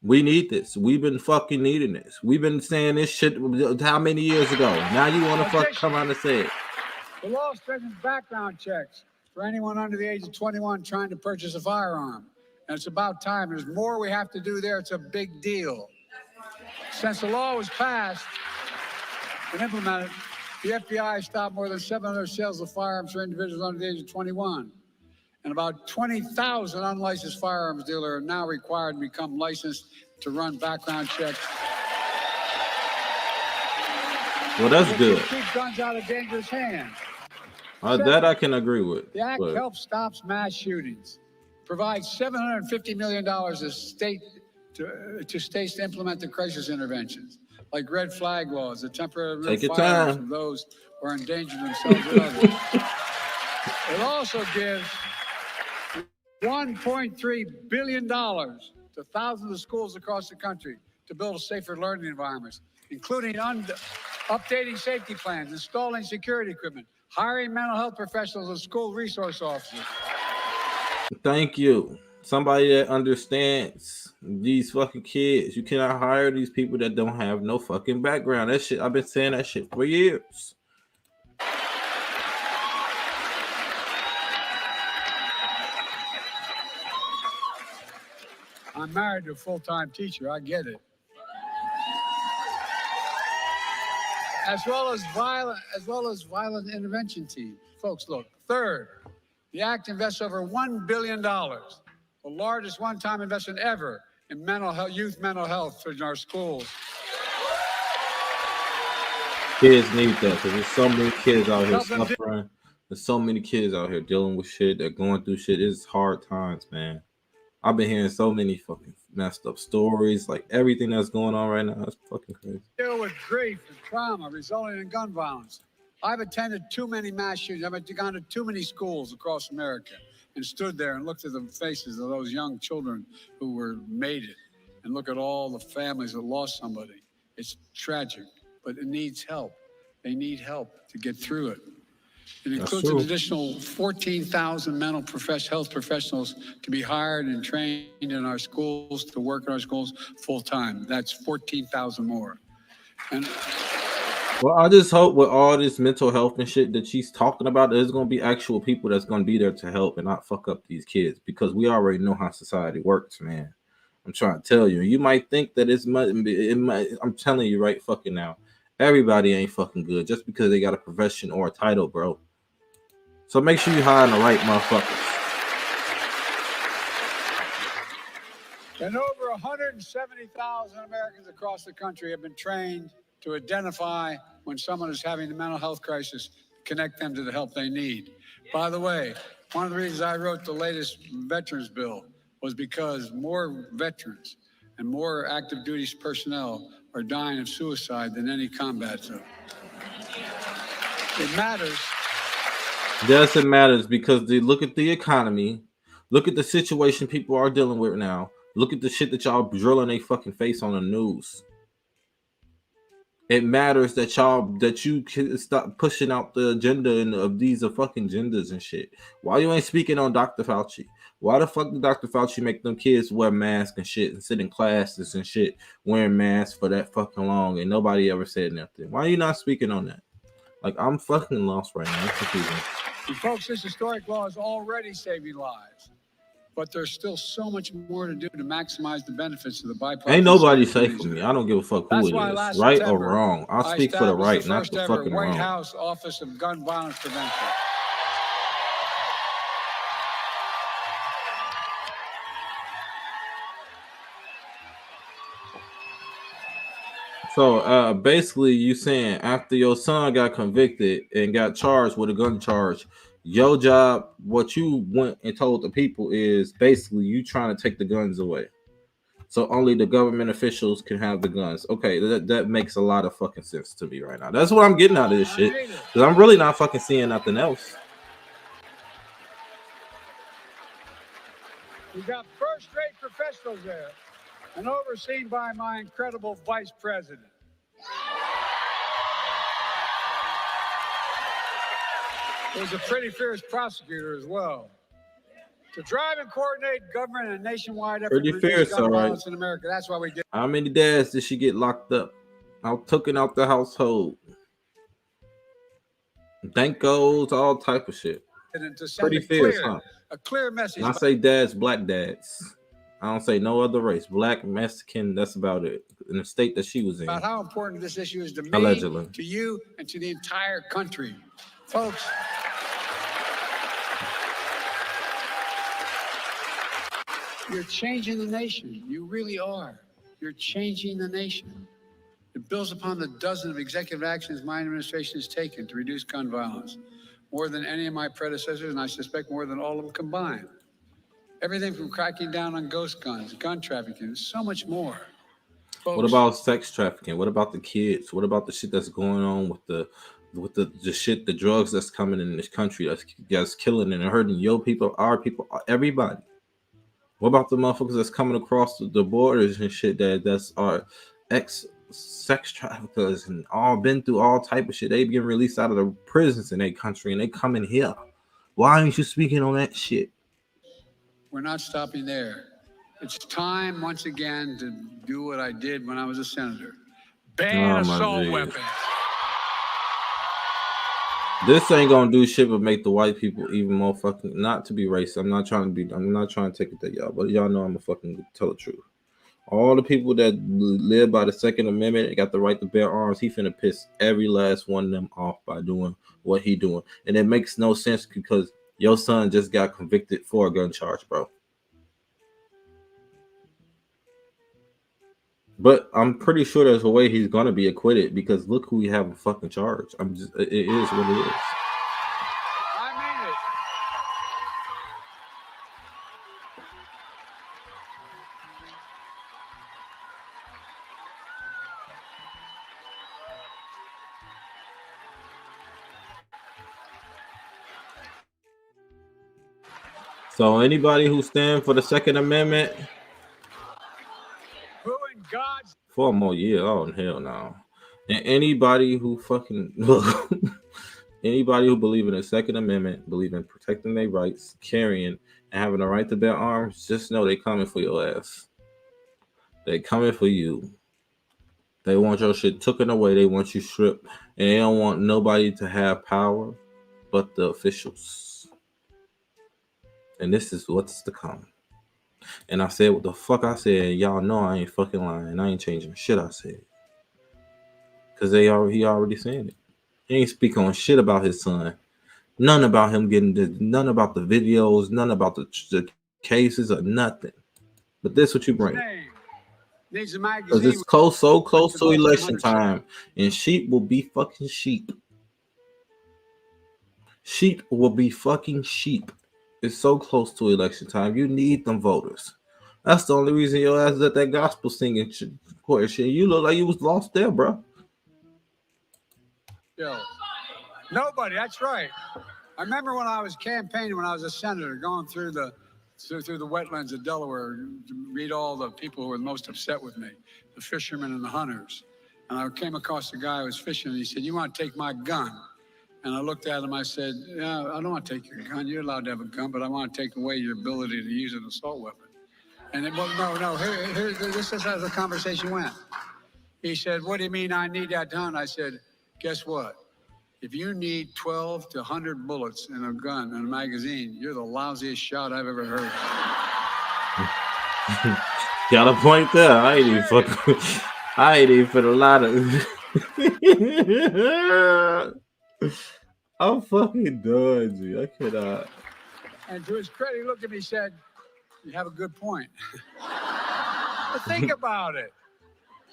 We need this. We've been fucking needing this. We've been saying this shit how many years ago? Now you want to fucking come out and say it. The law strengthens background checks for anyone under the age of 21 trying to purchase a firearm. And it's about time. There's more we have to do there. It's a big deal. Since the law was passed and implemented, the FBI stopped more than 700 sales of firearms for individuals under the age of 21. And about 20,000 unlicensed firearms dealers are now required to become licensed to run background checks. Well, that's good. Keep guns out of dangerous hands. That I can agree with. The Act but- helps stop mass shootings, provides $750 million to states to implement the crisis interventions, like red flag laws, that temporarily Take your firearms time. from those who are endangering themselves and others. It also gives $1.3 billion to thousands of schools across the country to build safer learning environments, including updating safety plans, installing security equipment, hiring mental health professionals and school resource officers. Thank you. Somebody that understands these fucking kids. You cannot hire these people that don't have no fucking background. That shit, I've been saying that shit for years. I'm married to a full-time teacher. I get it. As well as violent intervention teams. Folks, look. Third, the Act invests over $1 billion, the largest one-time investment ever in youth mental health in our schools. Kids need that because there's so many kids out here suffering. There's so many kids out here dealing with shit. They're going through shit. It's hard times, man. I've been hearing so many fucking messed up stories. Like everything that's going on right now is fucking crazy. Deal with grief and trauma resulting in gun violence. I've attended too many mass shootings. I've gone to too many schools across America and stood there and looked at the faces of those young children who were made it, and look at all the families that lost somebody. It's tragic, but it needs help. They need help to get through it. It includes an additional 14,000 mental health professionals to be hired and trained in our schools, to work in our schools full time. That's 14,000 more. And well, I just hope with all this mental health and shit that she's talking about, there's going to be actual people that's going to be there to help and not fuck up these kids, because we already know how society works, man. I'm trying to tell you. You might think that it might, I'm telling you right fucking now, everybody ain't fucking good just because they got a profession or a title, bro. So make sure you hire the right motherfuckers. And over 170,000 Americans across the country have been trained to identify when someone is having a mental health crisis, connect them to the help they need. By the way, one of the reasons I wrote the latest veterans bill was because more veterans and more active duty personnel are dying of suicide than any combat zone. It matters. Yes, it matters, because they look at the economy, look at the situation people are dealing with now, look at the shit that y'all drilling their fucking face on the news. It matters that you can stop pushing out the agenda of these fucking agendas and shit. Why you ain't speaking on Dr. Fauci? Why the fuck did Dr. Fauci make them kids wear masks and shit and sit in classes and shit wearing masks for that fucking long and nobody ever said nothing? Why are you not speaking on that? Like, I'm fucking lost right now. It's confusing. And folks, this historic law is already saving lives, but there's still so much more to do to maximize the benefits of the bipartisan. Ain't nobody safe for me. I don't give a fuck who That's it why is, last right September, or wrong. I'll I speak for the established right, the not first the ever fucking White wrong. House Office of Gun Violence Prevention. So basically, you saying after your son got convicted and got charged with a gun charge, your job, what you went and told the people is basically you trying to take the guns away. So only the government officials can have the guns. Okay, that makes a lot of fucking sense to me right now. That's what I'm getting out of this shit, because I'm really not fucking seeing nothing else. We've got first-rate professionals there, and overseen by my incredible vice president. He's a pretty fierce prosecutor as well. To drive and coordinate government and nationwide effort Pretty to reduce fierce, gun all right. violence in America. That's why we did. How many dads did she get locked up? Out taken out the household. Dankos, all type of shit. And to send Pretty fierce, huh? a clear message. And I say dads, black dads. I don't say no other race. Black, Mexican, that's about it. In the state that she was in. About how important this issue is to me, Allegedly. to you, and to the entire country. Folks, you're changing the nation. You really are. You're changing the nation. It builds upon the dozen of executive actions my administration has taken to reduce gun violence, more than any of my predecessors, and I suspect more than all of them combined. Everything from cracking down on ghost guns, gun trafficking, so much more. Folks, What about sex trafficking? What about the kids? What about the shit that's going on with the shit, the drugs that's coming in this country that's killing and hurting your people, our people, everybody? What about the motherfuckers that's coming across the borders and shit that's our ex-sex traffickers and all been through all type of shit? They getting released out of the prisons in their country and they coming here. Why aren't you speaking on that shit? we're not stopping there. It's time once again to do what I did when I was a senator. Ban assault weapons. This ain't gonna do shit but make the white people even more fucking, not to be racist. I'm not trying to take it to y'all, but y'all know I'm a fucking tell the truth. All the people that live by the Second Amendment and got the right to bear arms, he finna piss every last one of them off by doing what he doing. And it makes no sense because your son just got convicted for a gun charge, bro. But I'm pretty sure there's a way he's gonna be acquitted because look who we have a fucking charge. It is what it is. I mean it. So anybody who stand for the Second Amendment, Who in God's 4 more years? Oh hell no! And anybody who fucking look, anybody who believe in the Second Amendment, believe in protecting their rights, carrying and having the right to bear arms, just know they coming for your ass. They coming for you. They want your shit taken away. They want you stripped, and they don't want nobody to have power but the officials. And this is what's to come. And I said what the fuck I said. Y'all know I ain't fucking lying. I ain't changing shit I said. Cause he already said it. He ain't speak on shit about his son. None about him getting this. None about the videos. None about the cases or nothing. But this what you bring. needs a Because magazine? it's close, so close to election time, and sheep will be fucking sheep. Sheep will be fucking sheep. It's so close to election time. You need them voters. That's the only reason your ass is at that gospel singing shit. You look like you was lost there, bro. Yo, nobody. That's right. I remember when I was campaigning, when I was a senator, going through the wetlands of Delaware to meet all the people who were most upset with me, the fishermen and the hunters. And I came across a guy who was fishing, and he said, "You want to take my gun?" And I looked at him, I said, "Yeah, I don't want to take your gun. You're allowed to have a gun, but I want to take away your ability to use an assault weapon." And it, well, no, this is how the conversation went. He said, "What do you mean I need that gun?" I said, "Guess what? If you need 12 to 100 bullets in a gun, in a magazine, you're the lousiest shot I've ever heard." Got a point there. I ain't even for a lot of. I'm fucking done, G. I cannot. And to his credit, he looked at me and said, "You have a good point." But think about it.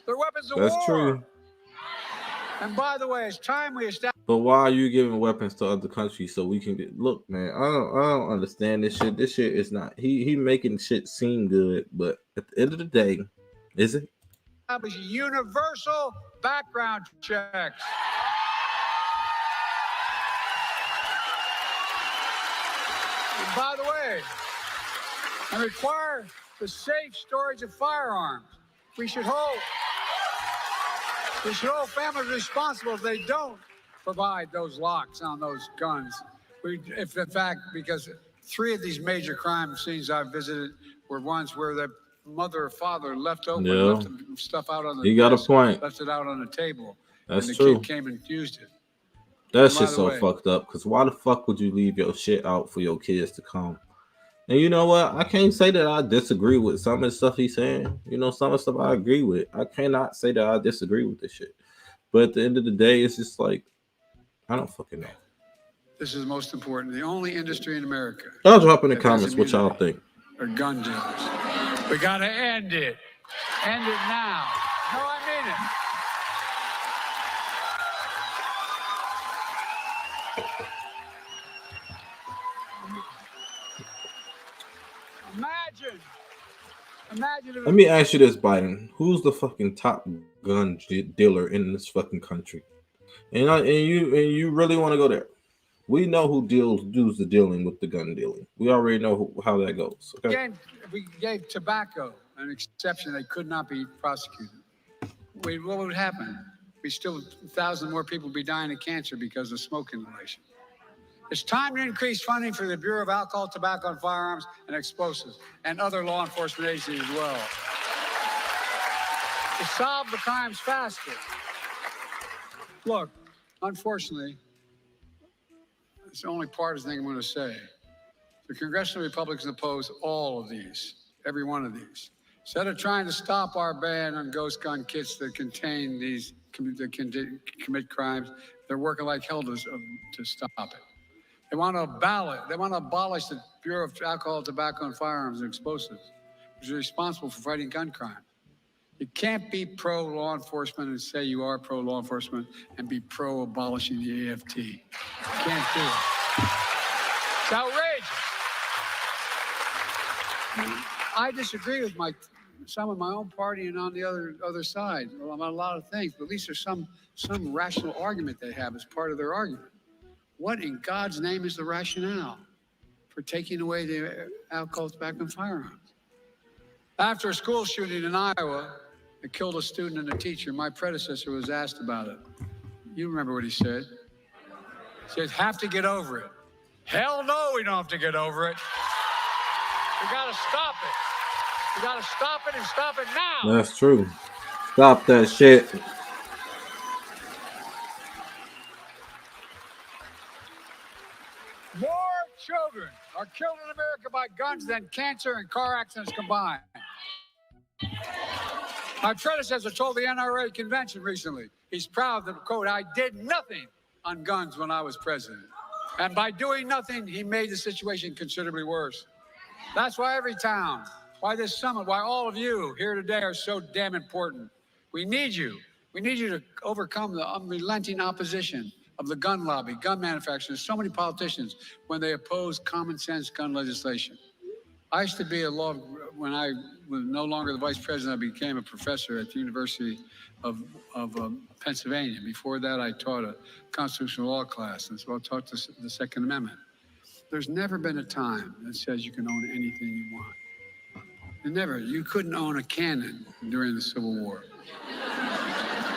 They're weapons of war. That's true. And by the way, it's time we establish. But why are you giving weapons to other countries so we can get? Look, man, I don't understand this shit. This shit is not. He making shit seem good, but at the end of the day, is it? Establish universal background checks. And by the way, and require the safe storage of firearms. We should hold families responsible if they don't provide those locks on those guns. If in fact, because 3 of these major crime scenes I've visited were ones where the mother or father left open, left stuff out on the You got a desk, point. left it out on the table. That's and the true. kid came and used it. That by shit's the so way- fucked up. Because why the fuck would you leave your shit out for your kids to come? And you know what? I can't say that I disagree with some of the stuff he's saying. You know, some of the stuff I agree with. I cannot say that I disagree with this shit. But at the end of the day, it's just like, I don't fucking know. This is most important. The only industry in America Y'all drop in the that comments has what y'all immunity think. are gun dealers. We got to end it. End it now. No, I mean it. Imagine if Let me ask you this, Biden. Who's the fucking top gun dealer in this fucking country? And you really want to go there? We know who does the dealing with the gun dealing. We already know how that goes. Okay. Again, if we gave tobacco an exception, they could not be prosecuted. What would happen? We still 1,000 more people would be dying of cancer because of smoke inhalation. It's time to increase funding for the Bureau of Alcohol, Tobacco, and Firearms and Explosives and other law enforcement agencies as well. To solve the crimes faster. Look, unfortunately, it's the only partisan thing I'm going to say. The congressional Republicans oppose all of these, every one of these. Instead of trying to stop our ban on ghost gun kits that contain these, that can commit crimes, they're working like hell to stop it. They want to abolish the Bureau of Alcohol, Tobacco, and Firearms and Explosives, which is responsible for fighting gun crime. You can't be pro-law enforcement and say you are pro-law enforcement and be pro-abolishing the AFT. You can't do it. It's outrageous. I disagree with some of my own party and on the other side on a lot of things, but at least there's some rational argument they have as part of their argument. What in God's name is the rationale for for taking away the alcohol, tobacco, and firearms. After a school shooting in Iowa that killed a student and a teacher, my predecessor was asked about it. You remember what he said? He said, have to get over it. Hell no, we don't have to get over it. We gotta stop it. We gotta stop it and stop it now. That's true. Stop that shit. More children are killed in America by guns than cancer and car accidents combined. My predecessor told the NRA convention recently, he's proud that, quote, I did nothing on guns when I was president. And by doing nothing, he made the situation considerably worse. That's why every town, why this summit, why all of you here today are so damn important. We need you. We need you to overcome the unrelenting opposition of the gun lobby, gun manufacturers, so many politicians when they oppose common sense gun legislation. I used to be when I was no longer the vice president, I became a professor at the University of Pennsylvania. Before that, I taught a constitutional law class, and so I taught the Second Amendment. There's never been a time that says you can own anything you want. And never. You couldn't own a cannon during the Civil War.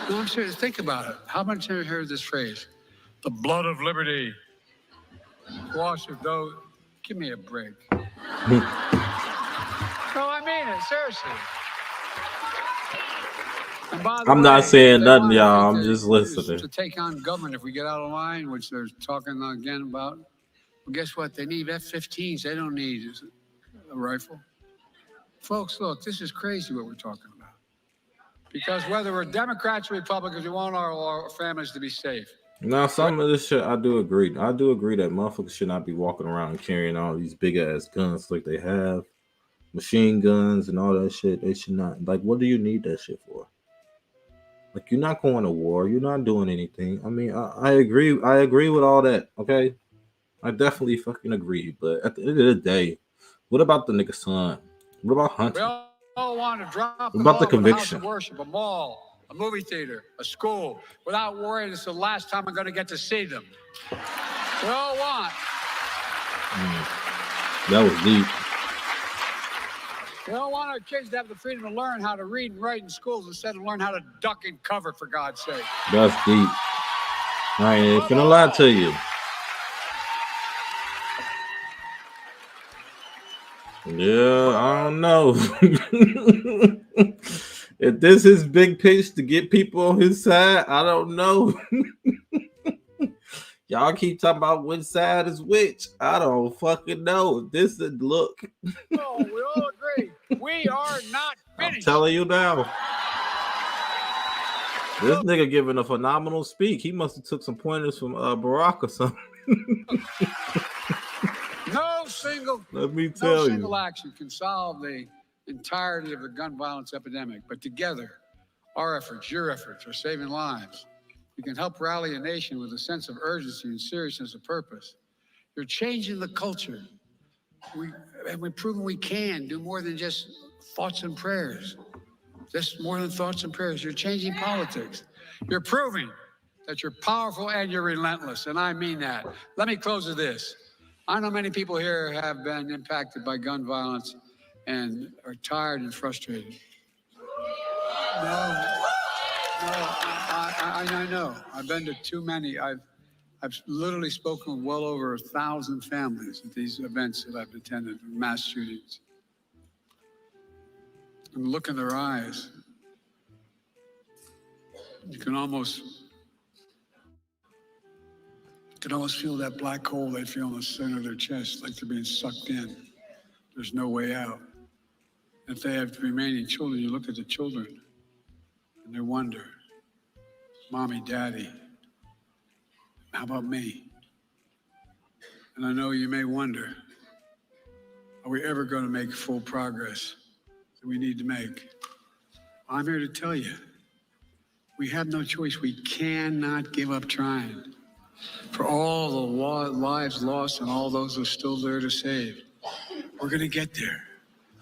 No, I'm serious. Think about it. How much have you heard this phrase? The blood of liberty. Wash of those. Give me a break. No, I mean it. Seriously. And by the I'm way, not saying they nothing, want y'all. I'm to- just listening. To take on government if we get out of line, which they're talking again about. Well, guess what? They need F-15s. They don't need a rifle. Folks, look, this is crazy what we're talking about. Because whether we're Democrats or Republicans, we want our families to be safe. Now, some of this shit, I do agree. I do agree that motherfuckers should not be walking around carrying all these big ass guns like they have, machine guns and all that shit. They should not. Like, what do you need that shit for? Like, you're not going to war. You're not doing anything. I mean, I agree. I agree with all that. Okay, I definitely fucking agree. But at the end of the day, what about the nigga son? What about hunting? We all want to drop What about the them off at a house conviction? of worship, a mall, a movie theater, a school, without worrying it's the last time I'm going to get to see them. We all want. That was deep. We all want our kids to have the freedom to learn how to read and write in schools instead of learn how to duck and cover, for God's sake. That's deep. I ain't finna lie to you. Yeah, I don't know. If this is big pitch to get people on his side, I don't know. Y'all keep talking about which side is which. I don't fucking know. This is look. No, we all agree. We are not I'm finished. telling you now. This nigga giving a phenomenal speak. He must have took some pointers from Barack or something. No single, Let me no tell single you. action can solve the entirety of the gun violence epidemic, but together, our efforts, your efforts, are saving lives. You can help rally a nation with a sense of urgency and seriousness of purpose. You're changing the culture. We've proven we can do more than just thoughts and prayers. Just more than thoughts and prayers. You're changing politics. You're proving that you're powerful and you're relentless, and I mean that. Let me close with this. I know many people here have been impacted by gun violence and are tired and frustrated. I know. I've been to too many. I've literally spoken with well over 1,000 families at these events that I've attended, mass shootings. And look in their eyes. You can almost feel that black hole they feel in the center of their chest, like they're being sucked in. There's no way out. If they have remaining children, you look at the children and they wonder, Mommy, Daddy, how about me? And I know you may wonder, are we ever going to make full progress that we need to make? I'm here to tell you, we have no choice. We cannot give up trying. For all the lives lost and all those who are still there to save, we're going to get there.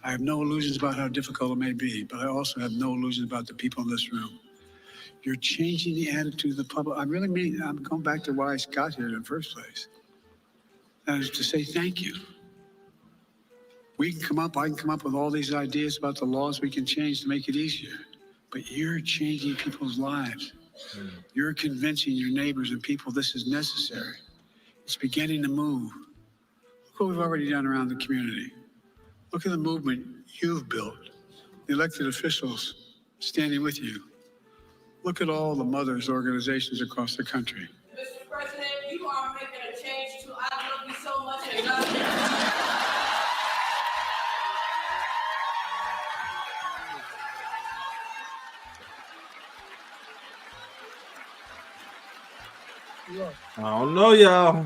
I have no illusions about how difficult it may be, but I also have no illusions about the people in this room. You're changing the attitude of the public. I really mean, I'm going back to why I got here in the first place. That is to say thank you. We can come up, I can come up with all these ideas about the laws we can change to make it easier. But you're changing people's lives. You're convincing your neighbors and people this is necessary. It's beginning to move. Look what we've already done around the community. Look at the movement you've built, the elected officials standing with you. Look at all the mothers' organizations across the country. Mr. President, you are making a change to I love you so much and God. I don't know, y'all.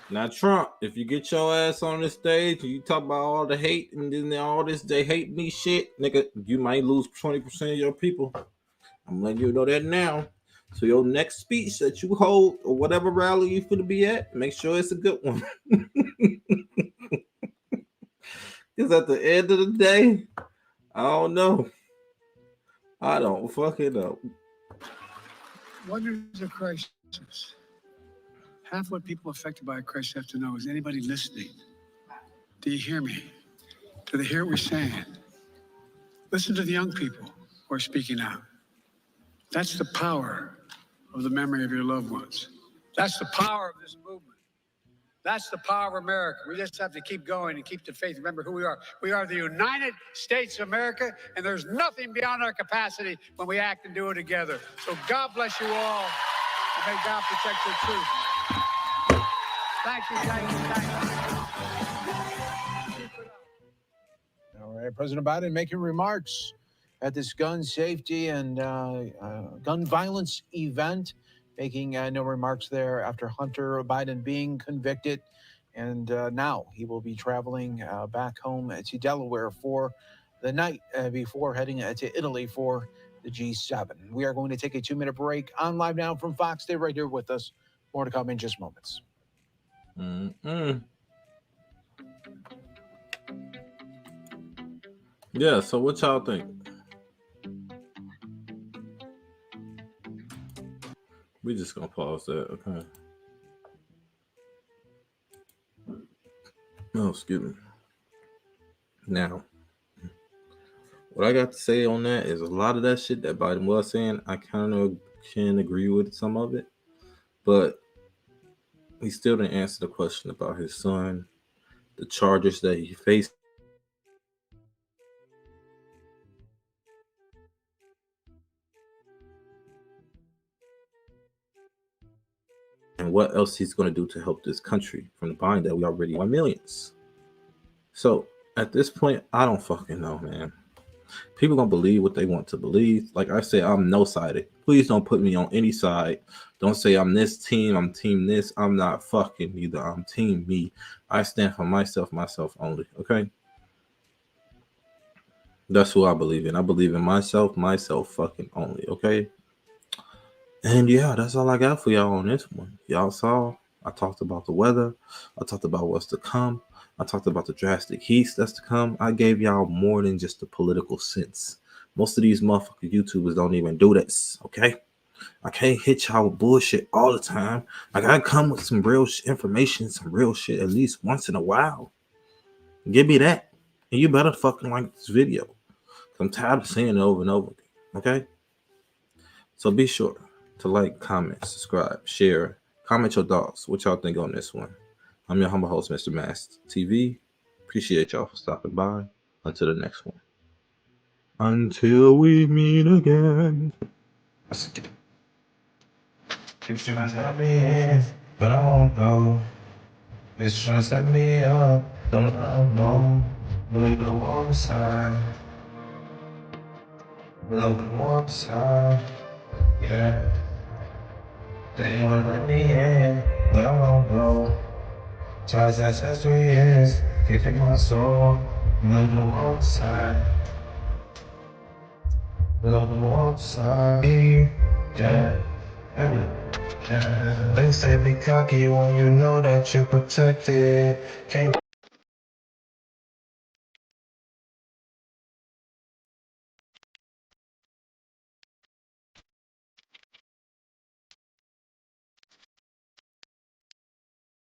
Now, Trump, if you get your ass on this stage and you talk about all the hate and then all this they hate me shit, nigga, you might lose 20% of your people. I'm letting you know that now. So your next speech that you hold or whatever rally you finna be at, make sure it's a good one. Because at the end of the day, I don't know. I don't fucking know. What is a crisis? Half what people affected by a crisis have to know is anybody listening? Do you hear me? Do they hear what we're saying? Listen to the young people who are speaking out. That's the power of the memory of your loved ones. That's the power of this movement. That's the power of America. We just have to keep going and keep the faith. Remember who we are. We are the United States of America, and there's nothing beyond our capacity when we act and do it together. So God bless you all, and may God protect your truth. Thank you, thank you, thank you. All right, President Biden making remarks at this gun safety and gun violence event, making no remarks there after Hunter Biden being convicted. And now he will be traveling back home to Delaware for the night before heading to Italy for the G7. We are going to take a 2-minute break on Live Now from Fox. Stay right here with us. More to come in just moments. Yeah, so what y'all think? We just gonna pause that, okay? Oh, excuse me. Now, what I got to say on that is a lot of that shit that Biden was saying, I kind of can agree with some of it, but he still didn't answer the question about his son, the charges that he faced. And what else he's going to do to help this country from the buying that we already are millions. So at this point, I don't fucking know, man. People gonna believe what they want to believe. Like I said, I'm no-sided. Please don't put me on any side. Don't say I'm this team, I'm team this. I'm not fucking either. I'm team me. I stand for myself only, okay? That's who I believe in. I believe in myself fucking only, okay? And yeah, that's all I got for y'all on this one. Y'all saw, I talked about the weather. I talked about what's to come. I talked about the drastic heat that's to come. I gave y'all more than just the political sense. Most of these motherfucking YouTubers don't even do this, okay? I can't hit y'all with bullshit all the time. I gotta come with some real information, some real shit at least once in a while. Give me that. And you better fucking like this video. I'm tired of saying it over and over again, okay? So be sure to like, comment, subscribe, share, comment your thoughts. What y'all think on this one? I'm your humble host, Mr. Mast TV. Appreciate y'all for stopping by. Until the next one. Until we meet again. Keeps trying to let me in, but I won't go. It's trying to set me up, don't know. Look the warm side. Look the warm side. Yeah. They wanna let me in, but I won't go. Tries as 3 years, keeping my soul. Look the warm side. Look the warm side. Yeah. They say be cocky when you know that you're protected. Can't